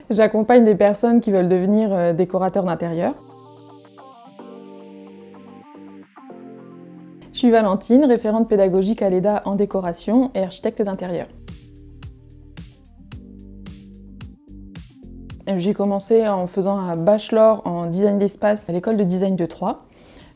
J'accompagne des personnes qui veulent devenir décorateurs d'intérieur. Je suis Valentine, référente pédagogique à l'EDA en décoration et architecte d'intérieur. J'ai commencé en faisant un bachelor en design d'espace à l'école de design de Troyes.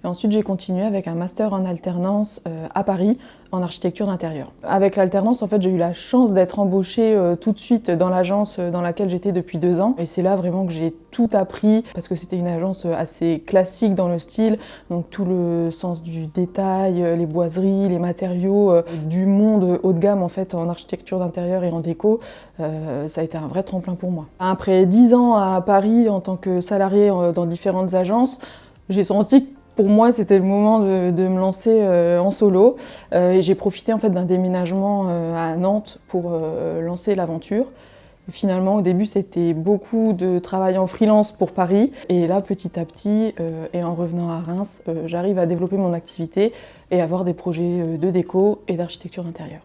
Et ensuite, j'ai continué avec un master en alternance à Paris en architecture d'intérieur. Avec l'alternance, en fait, j'ai eu la chance d'être embauchée tout de suite dans l'agence dans laquelle j'étais depuis 2 ans. Et c'est là vraiment que j'ai tout appris parce que c'était une agence assez classique dans le style. Donc tout le sens du détail, les boiseries, les matériaux, du monde haut de gamme en fait en architecture d'intérieur et en déco. Ça a été un vrai tremplin pour moi. Après 10 ans à Paris en tant que salariée dans différentes agences, j'ai senti que pour moi, c'était le moment de me lancer en solo. Et j'ai profité en fait d'un déménagement à Nantes pour lancer l'aventure. Finalement, au début, c'était beaucoup de travail en freelance pour Paris. Et là, petit à petit, et en revenant à Reims, j'arrive à développer mon activité et avoir des projets de déco et d'architecture d'intérieur.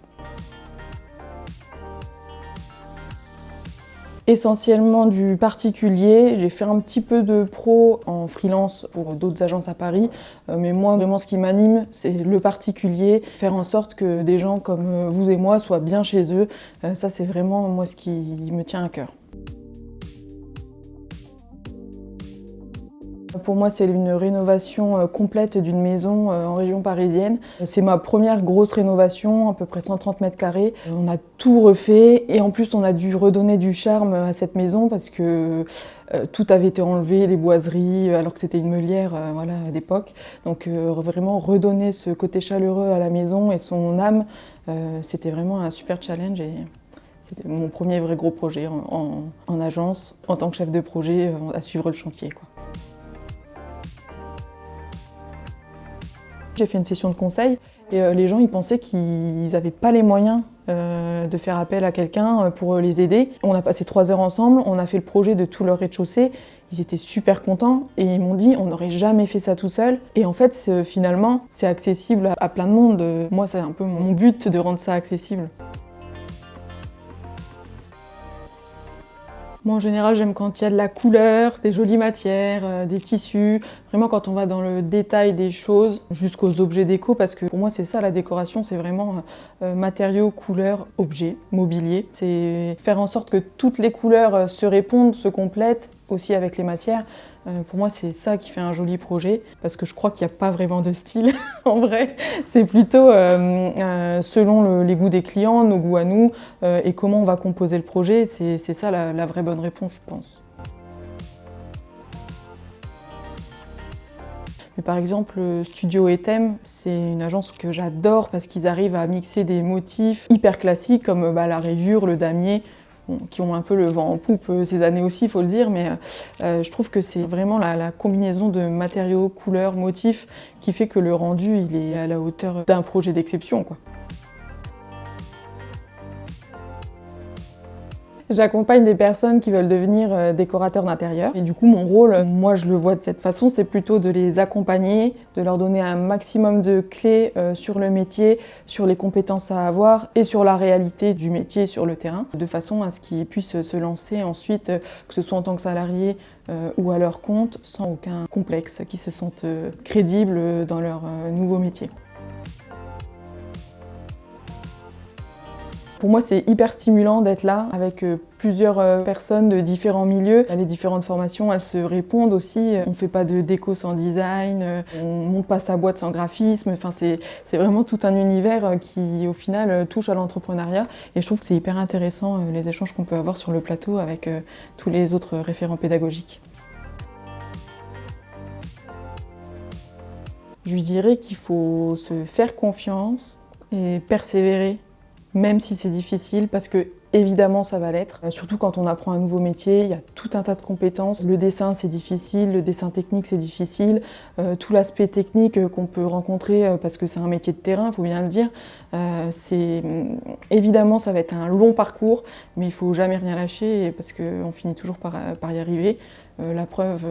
Essentiellement du particulier, j'ai fait un petit peu de pro en freelance pour d'autres agences à Paris, mais moi vraiment ce qui m'anime c'est le particulier, faire en sorte que des gens comme vous et moi soient bien chez eux, ça c'est vraiment moi ce qui me tient à cœur. Pour moi, c'est une rénovation complète d'une maison en région parisienne. C'est ma première grosse rénovation, à peu près 130 mètres carrés. On a tout refait et en plus, on a dû redonner du charme à cette maison parce que tout avait été enlevé, les boiseries, alors que c'était une meulière voilà, d'époque. Donc vraiment redonner ce côté chaleureux à la maison et son âme, c'était vraiment un super challenge. Et c'était mon premier vrai gros projet en agence, en tant que chef de projet, à suivre le chantier, quoi. J'ai fait une session de conseil et les gens ils pensaient qu'ils n'avaient pas les moyens de faire appel à quelqu'un pour les aider. On a passé 3 heures ensemble, on a fait le projet de tout leur rez-de-chaussée. Ils étaient super contents et ils m'ont dit on n'aurait jamais fait ça tout seul. Et en fait finalement c'est accessible à plein de monde. Moi c'est un peu mon but de rendre ça accessible. Moi, en général, j'aime quand il y a de la couleur, des jolies matières, des tissus. Vraiment, quand on va dans le détail des choses, jusqu'aux objets déco, parce que pour moi, c'est ça la décoration, c'est vraiment matériaux, couleurs, objets, mobilier. C'est faire en sorte que toutes les couleurs se répondent, se complètent, aussi avec les matières. Pour moi, c'est ça qui fait un joli projet, parce que je crois qu'il n'y a pas vraiment de style, en vrai. C'est plutôt selon les goûts des clients, nos goûts à nous, et comment on va composer le projet. C'est ça la vraie bonne réponse, je pense. Mais par exemple, Studio Etem, c'est une agence que j'adore parce qu'ils arrivent à mixer des motifs hyper classiques comme la rayure, le damier, qui ont un peu le vent en poupe ces années aussi, il faut le dire, mais je trouve que c'est vraiment la combinaison de matériaux, couleurs, motifs qui fait que le rendu il est à la hauteur d'un projet d'exception, quoi. J'accompagne des personnes qui veulent devenir décorateurs d'intérieur. Et du coup, mon rôle, moi je le vois de cette façon, c'est plutôt de les accompagner, de leur donner un maximum de clés sur le métier, sur les compétences à avoir et sur la réalité du métier sur le terrain, de façon à ce qu'ils puissent se lancer ensuite, que ce soit en tant que salariés ou à leur compte, sans aucun complexe, qu'ils se sentent crédibles dans leur nouveau métier. Pour moi, c'est hyper stimulant d'être là avec plusieurs personnes de différents milieux. Les différentes formations, elles se répondent aussi. On ne fait pas de déco sans design, on ne monte pas sa boîte sans graphisme. Enfin, c'est vraiment tout un univers qui, au final, touche à l'entrepreneuriat. Et je trouve que c'est hyper intéressant les échanges qu'on peut avoir sur le plateau avec tous les autres référents pédagogiques. Je lui dirais qu'il faut se faire confiance et persévérer. Même si c'est difficile, parce que évidemment ça va l'être. Surtout quand on apprend un nouveau métier, il y a tout un tas de compétences. Le dessin c'est difficile, le dessin technique c'est difficile. Tout l'aspect technique qu'on peut rencontrer, parce que c'est un métier de terrain, il faut bien le dire. Évidemment ça va être un long parcours, mais il ne faut jamais rien lâcher, parce qu'on finit toujours par y arriver. La preuve...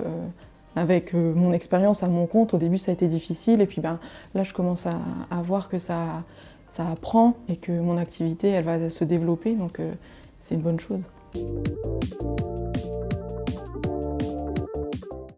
Avec mon expérience à mon compte, au début ça a été difficile et puis là je commence à voir que ça apprend et que mon activité elle va se développer, donc c'est une bonne chose.